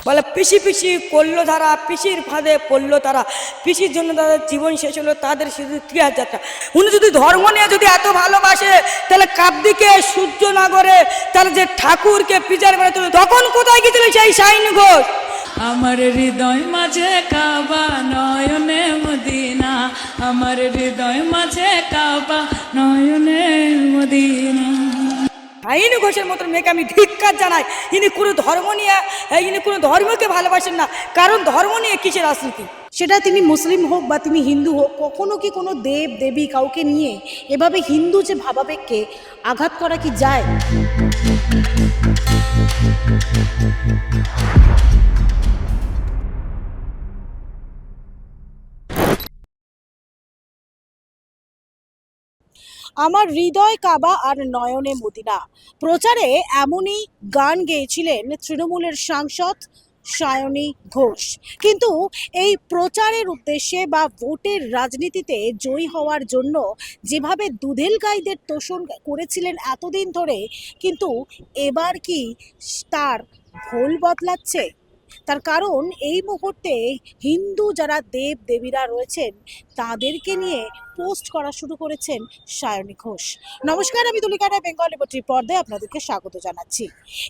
বলে পিসি পিসি করলো ধারা, পিসির ফাঁদে পড়লো তারা, পিসির জন্য তাদের জীবন শেষ হলো, তাদের শুধু ত্রিহার যাত্রা। উনি যদি ধর্ম নিয়ে যদি এত ভালোবাসে, তাহলে কাব্যিকে সূর্যনগরে তাহলে যে ঠাকুরকে পিজার বেড়ে তুলে তখন কোথায় গেছিল সেই শাহিন ঘোষ? আমার হৃদয় মাঝে কাবা নয়নে মদিনা, আমার হৃদয় মাঝে কাবা নয়নে মদিনা। শাহিন ঘোষের মতন মেয়েকে আমি ধিক্কার জানাই। ইনি কোনো ধর্ম নিয়ে, ইনি কোনো ধর্মকে ভালোবাসেন না, কারণ ধর্ম নিয়ে কিসের রাজনীতি? সেটা তিনি মুসলিম হোক বা তিনি হিন্দু হোক, কখনো কি কোনো দেব দেবী কাউকে নিয়ে এভাবে হিন্দু যে ভাবাবেগকে আঘাত করা কি যায়? আমার হৃদয় কাবা আর নয়নে মদিনা প্রচারে এমনই গান গেয়েছিলেন তৃণমূলের সাংসদ সায়নী ঘোষ। কিন্তু এই প্রচারের উদ্দেশ্যে বা ভোটের রাজনীতিতে জয়ী হওয়ার জন্য যেভাবে দুধেল গাইদের তোষণ করেছিলেন এতদিন ধরে, কিন্তু এবার কি তার ভোল বদলাচ্ছে? তার কারণ এই মুহূর্তে হিন্দু যারা দেব দেবীরা রয়েছেন তাদেরকে নিয়ে পোস্ট করা শুরু করেছেন সায়নী ঘোষ। নমস্কার, আমি তুলিকা রায়, বেঙ্গল লিবার্টি পর্দায় আপনাদেরকে স্বাগত জানাচ্ছি।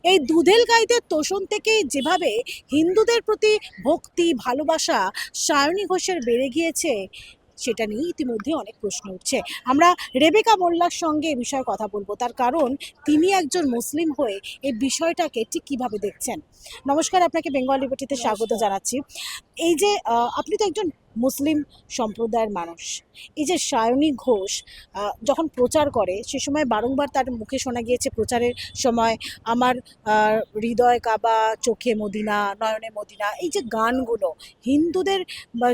এই দুধেল গাইদের তোষণ থেকে যেভাবে হিন্দুদের প্রতি ভক্তি ভালোবাসা সায়নী ঘোষের বেড়ে গিয়েছে, সেটা নিয়ে ইতিমধ্যে অনেক প্রশ্ন উঠছে। আমরা রেবেকা মোল্লার সঙ্গে এ বিষয়ে কথা বলবো, তার কারণ তিনি একজন মুসলিম হয়ে এই বিষয়টাকে ঠিক কীভাবে দেখছেন। নমস্কার, আপনাকে বেঙ্গল লিবার্টিতে স্বাগত জানাচ্ছি। এই যে আপনি তো একজন মুসলিম সম্প্রদায়ের মানুষ, এই যে সায়নী ঘোষ যখন প্রচার করে সে সময় বারংবার তার মুখে শোনা গিয়েছে প্রচারের সময় আমার হৃদয় কাবা, চোখে মদিনা, নয়নে মদিনা, এই যে গানগুলো হিন্দুদের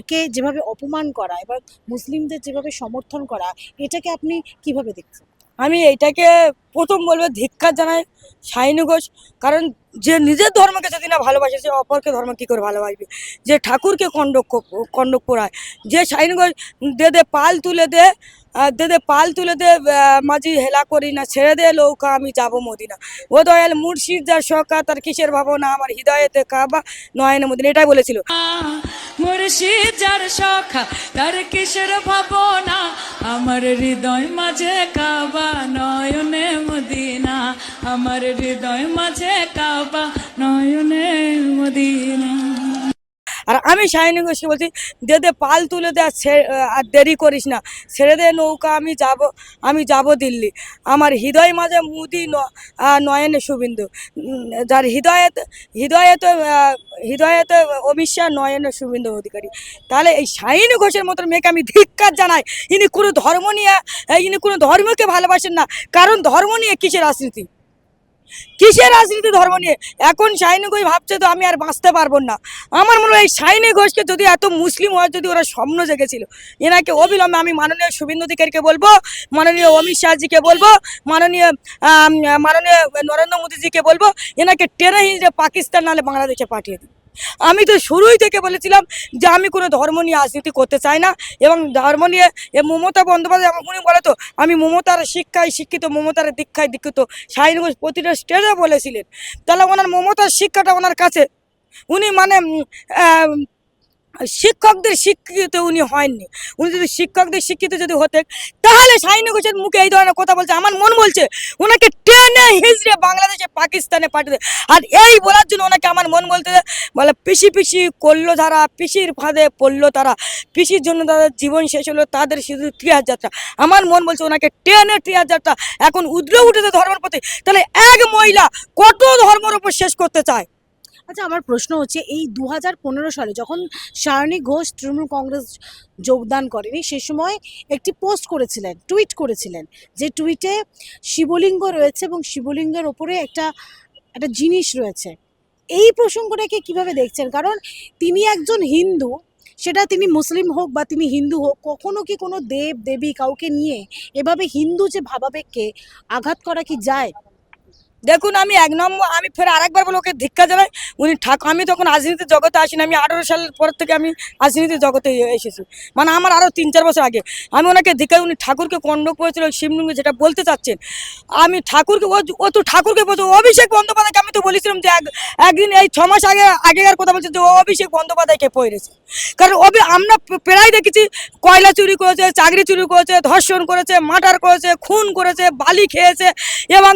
কে যেভাবে অপমান করা এবার মুসলিমদের যেভাবে সমর্থন করা, এটাকে আপনি কিভাবে দেখছেন? আমি এইটাকে প্রথম বলবো ধিক্কার জানাই শাহিন ঘোষ। কারণ যে নিজের ধর্মকে যদি না ভালোবাসে, সে অপরকে ধর্ম কী করে ভালোবাসবে? যে ঠাকুরকে খণ্ডক পোড়ায়, যে শাহিন ঘোষ দে দে পাল তুলে দে, দে দে পাল তুলে দে, মাঝি হেলা করি না, ছেড়ে দে নৌকা আমি যাবো মদিনা, ও দয়াল মুর্শিদ যার সকা তার কিসের ভাবনা, আমার হৃদয়েতে কাবা নয়নে মদিনা, এটাই বলেছিল। মুর্শিদ যার সখা তার কিসের ভাবনা, আমার হৃদয় মাঝে কাবা নয়নে মদিনা, আমার হৃদয় মাঝে কাবা নয়নে মদিনা। আর আমি শাহিন ঘোষকে বলছি, দে দে পাল তুলে দে, আর দেরি করিস না, ছেড়ে দে নৌকা আমি যাব দিল্লি, আমার হৃদয় মাঝে মুদি নয়নে শুবিন্দু, যার হৃদয়েতে অমিত শাহ, নয়নে শুবিন্দু অধিকারী। তাহলে এই শাহিন ঘোষের মতন মেয়েকে আমি ধিক্কার জানাই। ইনি কোনো ধর্ম নিয়ে, ইনি কোনো ধর্মকে ভালোবাসেন না, কারণ ধর্ম নিয়ে কিসের রাজনীতি? কিসের রাজনীতি ধর্ম নিয়ে? এখন শাহিনী ঘোষ ভাবছে তো আমি আর বাঁচতে পারবো না। আমার মনে হয় এই শাহিনী ঘোষকে যদি এত মুসলিম হয়, যদি ওরা স্বপ্ন জেগেছিল, এনাকে অবিলম্বে আমি মাননীয় শুভেন্দু অধিকারীকে বলবো, মাননীয় অমিত শাহজিকে বলবো, মাননীয় নরেন্দ্র মোদীজিকে বলবো, এনাকে টেনে হিঁচড়ে পাকিস্তান নাহলে বাংলাদেশে পাঠিয়ে দিই। আমি তো শুরুই থেকে বলেছিলাম যে আমি কোনো ধর্ম নিয়ে রাজনীতি করতে চাই না, এবং ধর্ম নিয়ে মমতা বন্দ্যোপাধ্যায় উনি বলে তো আমি মমতার শিক্ষায় শিক্ষিত, মমতার দীক্ষায় দীক্ষিত, শাহিন ঘোষ প্রতিটা স্টেজে বলেছিলেন। তাহলে ওনার মমতার শিক্ষাটা ওনার কাছে, উনি মানে শিক্ষকদের শিক্ষিত উনি হয়ননি। উনি যদি শিক্ষকদের শিক্ষিত যদি হতেন, তাহলে শাহিন ঘোষের মুখে এই ধরনের কথা বলছে, আমার মন বলছে ওনাকে টেনে হিঁচড়ে বাংলাদেশে পাকিস্তানে পাঠিয়ে। আর এই বলার জন্য ওনাকে আমার মন বলতে বলে পিসি পিসি করলো ধারা, পিসির ফাঁদে পড়লো তারা, পিসির জন্য তাদের জীবন শেষ হলো, তাদের শুধু ত্রিহার যাত্রা। আমার মন বলছে ওনাকে টেনে ত্রিহার যাত্রা এখন উদ্রে উঠেছে ধর্মের প্রতি। তাহলে এক মহিলা কত ধর্মের উপর শেষ করতে চায়? আচ্ছা, আমার প্রশ্ন হচ্ছে এই 2015 সালে যখন সায়নী ঘোষ তৃণমূল কংগ্রেস যোগদান করেনি, সে সময় একটি পোস্ট করেছিলেন, টুইট করেছিলেন, যে টুইটে শিবলিঙ্গ রয়েছে এবং শিবলিঙ্গের ওপরে একটা একটা জিনিস রয়েছে। এই প্রসঙ্গটাকে কিভাবে দেখছেন? কারণ তিনি একজন হিন্দু, সেটা তিনি মুসলিম হোক বা তিনি হিন্দু হোক, কখনো কি কোনো দেব দেবী কাউকে নিয়ে এভাবে হিন্দু যে ভাবাবেগকে আঘাত করা কি যায়? দেখুন আমি এক নম্বর আমি ফের আরেকবার বলে ওকে ধিক্কার জানাই। উনি আমি তখন রাজনীতির জগতে আসিনি, আমি 18 সালের পর থেকে আমি রাজনীতির জগতে এসেছি, মানে আমার আরও 3-4 বছর আগে। আমি ওনাকে ধিক্কার, উনি ঠাকুরকে খণ্ড করেছিল শিবলিঙ্গে, যেটা বলতে চাচ্ছেন আমি ঠাকুরকে, ও তো ঠাকুরকে বলতো। অভিষেক বন্দ্যোপাধ্যায়কে আমি তো বলেছিলাম যে একদিন এই 6 মাস আগেকার কথা বলছে যে ও অভিষেক বন্দ্যোপাধ্যায়কে পড়েছে। কারণ আমরা প্রায় দেখেছি কয়লা চুরি করেছে, চাকরি চুরি করেছে, ধর্ষণ করেছে, মার্ডার করেছে, খুন করেছে, বালি খেয়েছে এবং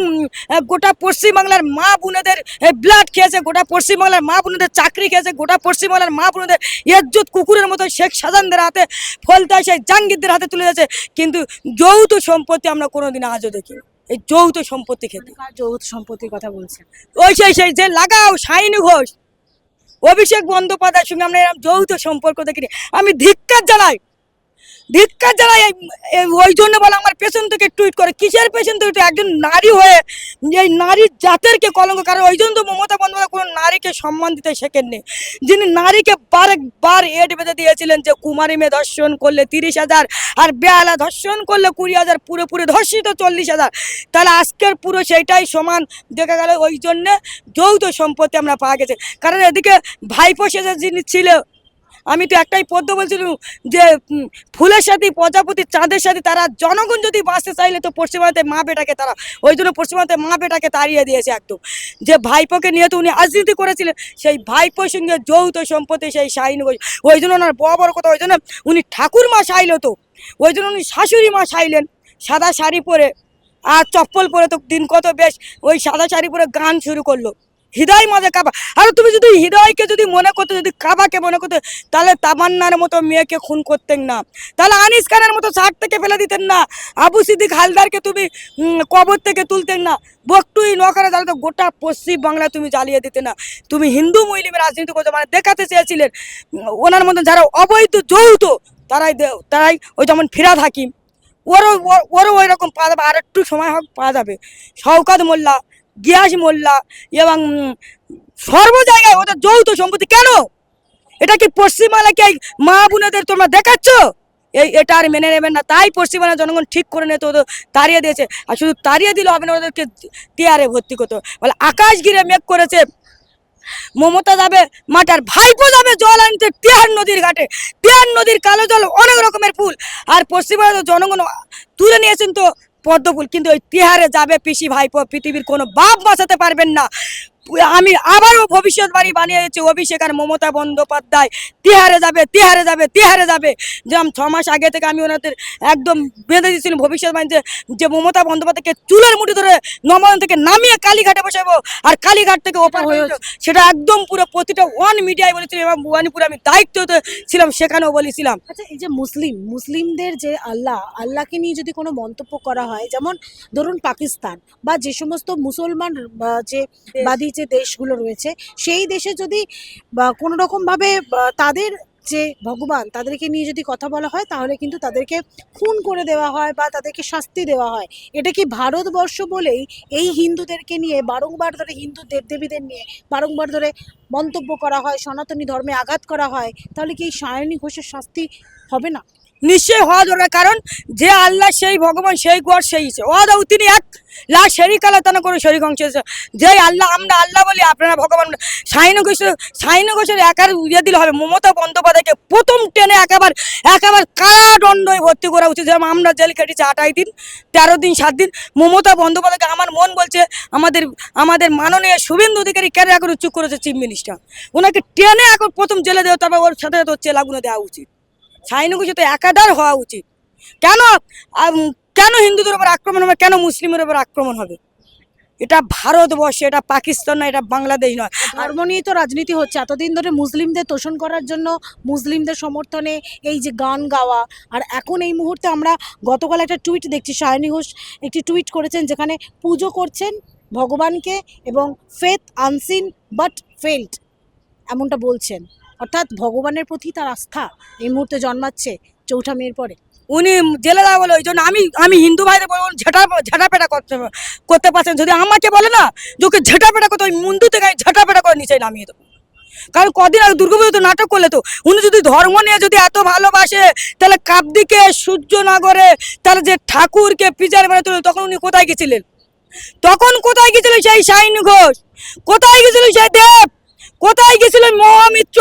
গোটা পশ্চিমবাংলার মা বোনেদের ব্লাড খেয়েছে, গোটা পশ্চিমবাংলার মা বোনেদের চাকরি খেয়েছে, গোটা পশ্চিমবাংলার মা বোনেদের ইজ্জত কুকুরের মতো শেখ শাহজাহানদের হাতে, ফলতায় সেই জাহাঙ্গীরদের হাতে তুলে যাচ্ছে। কিন্তু যৌথ সম্পত্তি আমরা কোনোদিন আজও দেখি, এই যৌথ সম্পত্তি খেতে। কার যৌথ সম্পত্তির কথা বলছেন? ওই সেই যে লাগাও শাহিনী ঘোষ, অভিষেক বন্দ্যোপাধ্যায়ের সঙ্গে আমরা এরকম যৌথ সম্পর্ক দেখিনি। আমি ধিক্কার জানাই ওই জন্য বলে আমার পেছন থেকে টুইট করে। কিসের পেছন থেকে? একজন নারী হয়ে এই নারীর জাতেরকে কলঙ্ক। কারণ ওই জন্য তো মমতা বন্দ্যোপাধ্যায় কোনো নারীকে সম্মান দিতে শেখেননি, যিনি নারীকে বারবার এড বেঁধে দিয়েছিলেন যে কুমারী মেয়ে ধর্ষণ করলে 30,000 আর বেহালা ধর্ষণ করলে 20,000, পুরোপুরি ধর্ষিত 40,000। তাহলে আজকের পুরো সেইটাই সমান দেখা গেল। ওই জন্যে যৌথ সম্পত্তি আমরা পাওয়া গেছে। কারণ এদিকে ভাইপো সেজে যিনি ছিল, আমি তো একটাই পদ্য বলছিলাম যে ফুলের সাথে প্রজাপতি চাঁদের সাথে তারা, জনগণ যদি বাঁচতে চাইলে তো পশ্চিমবঙ্গতে মা বেটাকে তারা, ওই জন্য পশ্চিমবঙ্গতে মা বেটাকে তাড়িয়ে দিয়েছে একদম। যে ভাইপোকে নিয়ে তো উনি রাজনীতি করেছিলেন, সেই ভাইপোর সঙ্গে যৌথ সম্পত্তি সেই শাহিনী ঘোষ। ওই জন্য ওনার বড় কথা, ওই জন্য উনি ঠাকুর মা সাইল তো, ওই জন্য উনি শাশুড়ি মা সাইলেন সাদা শাড়ি পরে আর চপ্পল পরে। তো দিন কত বেশ ওই সাদা শাড়ি পরে গান শুরু করলো, হৃদয় মাঝে কাবা। আর তুমি যদি হৃদয়কে যদি মনে করতে, যদি কাবাকে মনে করতে, তাহলে তামান্নার মতো মেয়েকে খুন করতেন না, তাহলে আনিস খানের মতো শার্ট থেকে ফেলে দিতেন না, আবু সিদ্দিক হালদারকে তুমি কবর থেকে তুলতেন না, বকটুই নখারে, তাহলে তো গোটা পশ্চিম বাংলা তুমি জ্বালিয়ে দিতে না। তুমি হিন্দু মুসলিমের রাজনীতি করতে, মানে দেখাতে চেয়েছিলেন ওনার মতন যারা অবৈধ যৌথ, তারাই ওই যেমন ফিরাদ হাকিম, ওরও ওই রকম পাওয়া যাবে। আর একটু সময় হোক পাওয়া যাবে। শওকত মোল্লা, গিয়াস মোল্লা এবং সর্ব জায়গায় ওদের যৌথ সম্পত্তি। কেন? এটা কি পশ্চিমবাংলাকে মা বোনেদের তোমরা দেখাচ্ছ? এটা আর মেনে নেবেন না। তাই পশ্চিমবাংলার জনগণ ঠিক করে নিয়ে তো ওদের তাড়িয়ে দিয়েছে। আর শুধু তাড়িয়ে দিলে হবে না, ওদেরকে টিয়ারে ভর্তি করতে হবে। বলে আকাশ ঘিরে মেঘ করেছে, মমতা যাবে মাঠার, ভাইপো যাবে জল আনতে টিয়ার নদীর ঘাটে। টিয়ার নদীর কালো জল অনেক রকমের ফুল, আর পশ্চিমবাংলার জনগণ তুলে নিয়েছেন তো পদ্মফুল। কিন্তু ওই তিহারে যাবে পিসি ভাইপো, পৃথিবীর কোনো বাপ বাঁচাতে পারবেন না। আমি আবারও ভবিষ্যৎবাণী বানিয়েছি, অভিষেক আর মমতা বন্দ্যোপাধ্যায় তিহারে যাবে, তিহারে যাবে, তিহারে যাবে। যেমন 6 মাস আগে থেকে আমি ওনাদের একদম বেঁধে দিয়েছিলাম ভবিষ্যৎবাণী যে মমতা বন্দ্যোপাধ্যায়কে চুলের মুঠি ধরে নবায়ন থেকে নামিয়ে কালীঘাটে বসাবো, আর কালীঘাট থেকে ওপার হয়ে সেটা একদম পুরো প্রতিটা ওয়ান মিডিয়ায় বলেছিলাম, এবং ওয়ানিপুরে আমি দায়িত্বতে ছিলাম, সেখানেও বলেছিলাম। আচ্ছা, এই যে মুসলিমদের যে আল্লাহকে নিয়ে যদি কোনো মন্তব্য করা হয়, যেমন ধরুন পাকিস্তান বা যে সমস্ত মুসলমান যে বাদী যে দেশগুলো রয়েছে, সেই দেশে যদি বা কোনো রকমভাবে তাদের যে ভগবান, তাদেরকে নিয়ে যদি কথা বলা হয়, তাহলে কিন্তু তাদেরকে খুন করে দেওয়া হয় বা তাদেরকে শাস্তি দেওয়া হয়। এটা কি ভারতবর্ষ বলেই এই হিন্দুদেরকে নিয়ে বারংবার ধরে, হিন্দু দেবদেবীদের নিয়ে বারংবার ধরে মন্তব্য করা হয়, সনাতনী ধর্মে আঘাত করা হয়, তাহলে কি এই সায়নী ঘোষের শাস্তি হবে না? নিশ্চয়ই হওয়া দরকার। কারণ যে আল্লাহ সেই ভগবান, সেই গড়, সেই ওয়াদাও তিনি এক, লা শরীক আল্লাহ তানা করে শরীক অংশ। যে আল্লাহ, আমরা আল্লাহ বলি, আপনারা ভগবান। শাহিনী ঘোষের একার ইয়ে দিলে হবে। মমতা বন্দ্যোপাধ্যায়কে প্রথম টেনে একেবারে কারাদণ্ডে ভর্তি করা উচিত। যেমন আমরা জেল কেটেছি 28 দিন, 13 দিন, 7 দিন। মমতা বন্দ্যোপাধ্যায়কে আমার মন বলছে আমাদের মাননীয় শুভেন্দু অধিকারী কেন এখন চুপ করেছে চিফ মিনিস্টার, ওনাকে টেনে এখন প্রথম জেলে দেওয়া, তারপর ওর সাথে সাথে চেলাগুলো দেওয়া উচিত। শাহিনী ঘোষ তো একাধার হওয়া উচিত। কেন হিন্দুদের উপর আক্রমণ হবে, কেন মুসলিমের উপর আক্রমণ হবে? এটা ভারতবর্ষ, এটা পাকিস্তান নয়, এটা বাংলাদেশ নয়। ধর্ম নিয়ে তো রাজনীতি হচ্ছে এতদিন ধরে, মুসলিমদের তোষণ করার জন্য, মুসলিমদের সমর্থনে এই যে গান গাওয়া। আর এখন এই মুহূর্তে আমরা গতকাল একটা টুইট দেখছি, সায়নী ঘোষ একটি টুইট করেছেন যেখানে পুজো করছেন ভগবানকে এবং ফেথ আনসিন বাট ফেল্ট, এমনটা বলছেন। অর্থাৎ ভগবানের প্রতি তার আস্থা এই মুহূর্তে জন্মাচ্ছে 4 মের পরে। উনি জেলে দেওয়া বলে, ওই জন্য আমি হিন্দু ভাইদের বলবো ঝাঁটাপেটা করতে পারছেন। যদি আমাকে বলে না যে ওকে ঝাঁটাপেটা করতে, ওই মুন্ডু থেকে আমি ঝাঁটাপেটা করে নিচে নামিয়ে দেবো। কারণ কদিন আগে দুর্গাপুজো তো নাটক করলে, তো উনি যদি ধর্ম নিয়ে যদি এত ভালোবাসে, তাহলে কাবদিকে সূর্যনগরে তাহলে যে ঠাকুরকে পিজার বেড়ে তুলে, তখন উনি কোথায় গেছিলেন? তখন কোথায় গেছিল সেই সায়নী ঘোষ, কোথায় গেছিল সেই দেব, কোথায় গেছিলেন মহামিত্র,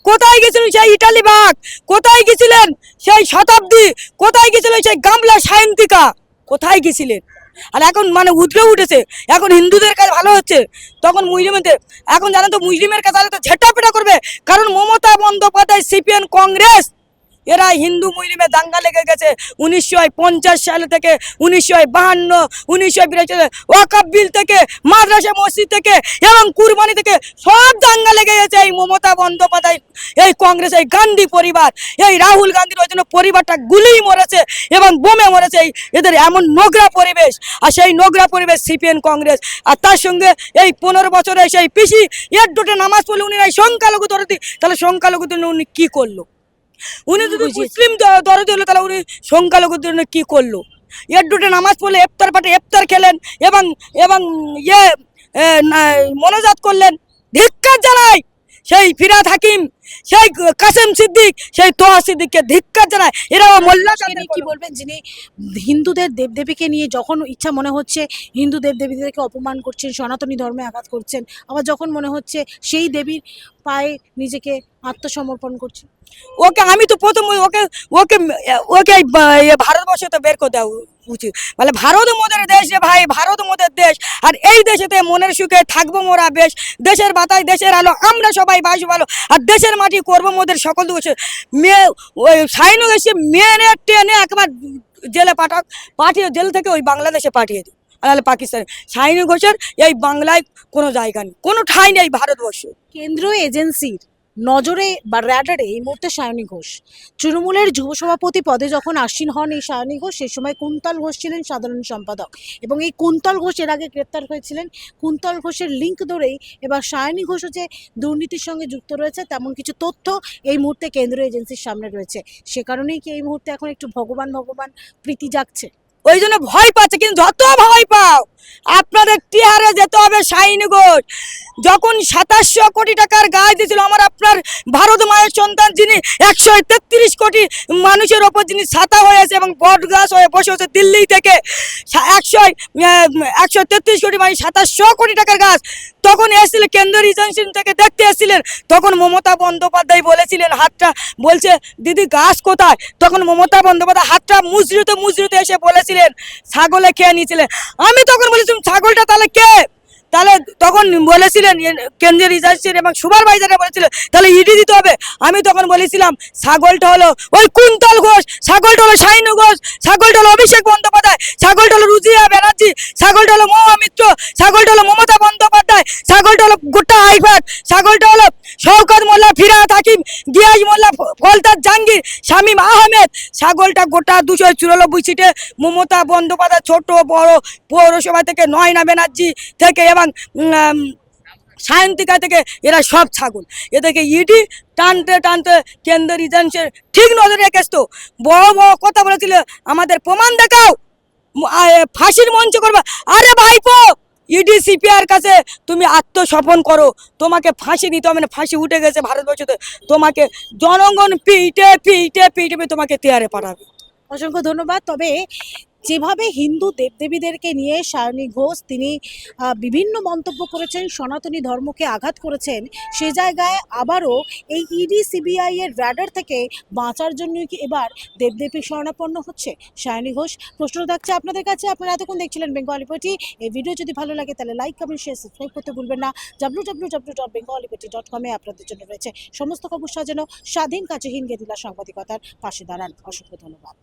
কোথায় গেছিলেন সেই ইটালি বাঘ, কোথায় গেছিলেন সেই শতাব্দী, কোথায় গেছিলেন সেই গামলা সায়ন্তিকা, কোথায় গেছিলেন? আর এখন মানে উঠে উঠেছে, এখন হিন্দুদের কাছে ভালো হচ্ছে, তখন মুসলিমদের, এখন জানেন তো মুসলিমের কাছে তো ঝেঁটাপেটা করবে, কারণ মমতা বন্দ্যোপাধ্যায় সিপিএম কংগ্রেস এরা হিন্দু মুসলিমের দাঙ্গা লেগে গেছে 1950 সাল থেকে 1952, 1982 ওয়াকফ বিল থেকে, মাদ্রাসা মসজিদ থেকে এবং কুরবানি থেকে সব দাঙ্গা লেগে গেছে এই মমতা বন্দ্যোপাধ্যায়, এই কংগ্রেস, এই গান্ধী পরিবার, এই রাহুল গান্ধীর ওই জন্য পরিবারটা গুলিই মরেছে এবং বোমে মরেছে, এদের এমন নোংরা পরিবেশ। আর সেই নোংরা পরিবেশ সিপিএম কংগ্রেস, আর তার সঙ্গে এই 15 বছরে সেই পিসি এর দুটো নামাজ পড়লে উনি এই সংখ্যালঘু দরদি, তাহলে সংখ্যালঘুদের জন্য উনি কি করলো? উনি যদি মুসলিম দরদি হলো তাহলে উনি সংখ্যালঘুদের জন্য কি করলো? এর দুটো নামাজ পড়লে ইফতার পাঠে ইফতার খেলেন এবং এবং ইয়ে মনোজাত করলেন। ধিক্কার জানাই সেই ফিরহাদ হাকিম, সেই কাসেম সিদ্দিক, সেই তোহা সিদ্দিককে ধিক্কার জানায়। এরা মোল্লা তিনি কি বলবেন, যিনি হিন্দুদের দেবদেবীকে নিয়ে যখন ইচ্ছা মনে হচ্ছে হিন্দু দেবদেবীদেরকে অপমান করছেন, সনাতনী ধর্মে আঘাত করছেন, আবার যখন মনে হচ্ছে সেই দেবীর পায়ে নিজেকে আত্মসমর্পণ করছেন? ওকে আমি তো প্রথম ওকে ওকে ওকে ভারতবর্ষে তো বের করে দেওয়া উচিত। মানে ভারত মোদের দেশ রে ভাই, ভারত মোদের দেশ, আর এই দেশেতে মনের সুখে থাকবো মোরা বেশ, দেশের বাতাস দেশের আলো, আমরা সবাই বাস ভালো, আর দেশের মাটি করবো মোদের সকল দোষে। মেয়ে ওই সাইনো এসে মেয়ে টেনে একবার জেলে পাঠিয়ে জেল থেকে ওই বাংলাদেশে পাঠিয়ে দিই, নাহলে পাকিস্তানে। সাইনি ঘোষের এই বাংলায় কোনো জায়গা নেই, কোনো ঠাঁই নেই ভারতবর্ষ। কেন্দ্রীয় এজেন্সির নজরে বা র্যাডারে এই মুহূর্তে সায়নী ঘোষ। তৃণমূলের যুব সভাপতি পদে যখন আসীন হন এই সায়নী ঘোষ, সেই সময় কুন্তল ঘোষ ছিলেন সাধারণ সম্পাদক, এবং এই কুন্তল ঘোষ এর আগে গ্রেপ্তার হয়েছিলেন। কুন্তল ঘোষের লিঙ্ক ধরেই এবার সায়নী ঘোষও যে দুর্নীতির সঙ্গে যুক্ত রয়েছে তেমন কিছু তথ্য এই মুহূর্তে কেন্দ্রীয় এজেন্সির সামনে রয়েছে। সে কারণেই কি এই মুহূর্তে এখন একটু ভগবান ভগবান প্রীতি জাগছে? ওই জন্য ভয় পাচ্ছে, কিন্তু যত ভয় পাও আপনাদের টিহারে যেতে হবে। সায়নী ঘোষ যখন 2700 কোটি টাকার গায়ে দিয়েছিল আমার আপনার ভারত মায়ের সন্তান, যিনি 133 কোটি মানুষের ওপর যিনি ছাতা হয়েছে এবং বট গাছ হয়ে বসে হচ্ছে দিল্লি থেকে 133 কোটি মানে 2700 কোটি টাকার গাছ, তখন এসেছিলেন কেন্দ্রীয় এজেন্সি থেকে দেখতে এসেছিলেন। তখন মমতা বন্দ্যোপাধ্যায় বলেছিলেন, হাতটা বলছে দিদি গাছ কোথায়, তখন মমতা বন্দ্যোপাধ্যায় হাতটা মুজরিতে এসে বলেছিলেন ছাগলে খেয়ে নিয়েছিলেন। আমি তখন বলেছিলাম ছাগলটা তাহলে কে, তাহলে তখন বলেছিলেন কেন্দ্রীয় রিজার্ভ এবং সুপারভাইজারে বলেছিলেন তাহলে ইডি দিতে হবে। আমি তখন বলেছিলাম ছাগলটা হলো ওই কুন্তল ঘোষ, ছাগলটা হলো সায়নী ঘোষ, ছাগলটা হলো অভিষেক বন্দ্যোপাধ্যায়, ছাগলটা হলো রুজিয়া ব্যানার্জি, ছাগলটা হলো মহামিত্র, ছাগলটা হলো মমতা বন্দ্যোপাধ্যায়, ছাগলটা হলো গোটা আইফাত, ছাগলটা হলো শওকত মোল্লা, ফিরহাদ হাকিম, গিয়াস মোল্লা, ফলতাজ জাহাঙ্গীর, শামীম আহমেদ। ছাগলটা গোটা 294 সিটে মমতা বন্দ্যোপাধ্যায় ছোট বড় পৌরসভা থেকে, নয়না ব্যানার্জি থেকে এবং সায়ন্তিকা থেকে, এরা সব ছাগল। এদেরকে ইডি টানতে টানতে কেন্দ্রীয় এজেন্সির ঠিক নজরে রেখেছ। তো বড় বড় কথা বলেছিল আমাদের প্রমাণ দেখাও, ফাঁসির মঞ্চ করবে। আরে ভাইপো, ইডি সিপিআর কাছে তুমি আত্মসমর্পণ করো, তোমাকে ফাঁসি দিতে হবে না, ফাঁসি উঠে গেছে ভারতবর্ষতে, তোমাকে জনগণ পিটে পিটে পিটে তোমাকে তেয়ারে পাঠাবে। অসংখ্য ধন্যবাদ। তবে যেভাবে হিন্দু দেবদেবীদেরকে নিয়ে সায়নী ঘোষ তিনি বিভিন্ন মন্তব্য করেছেন, সনাতনী ধর্মকে আঘাত করেছেন, সে জায়গায় আবারও এই ইডি সিবিআই এর র্যাডার থেকে বাঁচার জন্য কি এবার দেবদেবী শরণাপন্ন হচ্ছে সায়নী ঘোষ? প্রশ্ন থাকছে আপনাদের কাছে। আপনারা এতক্ষণ দেখছিলেন বেঙ্গলিপটি। এই ভিডিও যদি ভালো লাগে তাহলে লাইক, কমেন্ট, শেয়ার, সাবস্ক্রাইব করতে ভুলবেন না। www.bengalipati.com এ আপনাদের জন্য রয়েছে সমস্ত খবর সাজানো স্বাধীন কাজহীন গেরিলা সাংবাদিকতার পাশে দাঁড়ান। অসংখ্য ধন্যবাদ।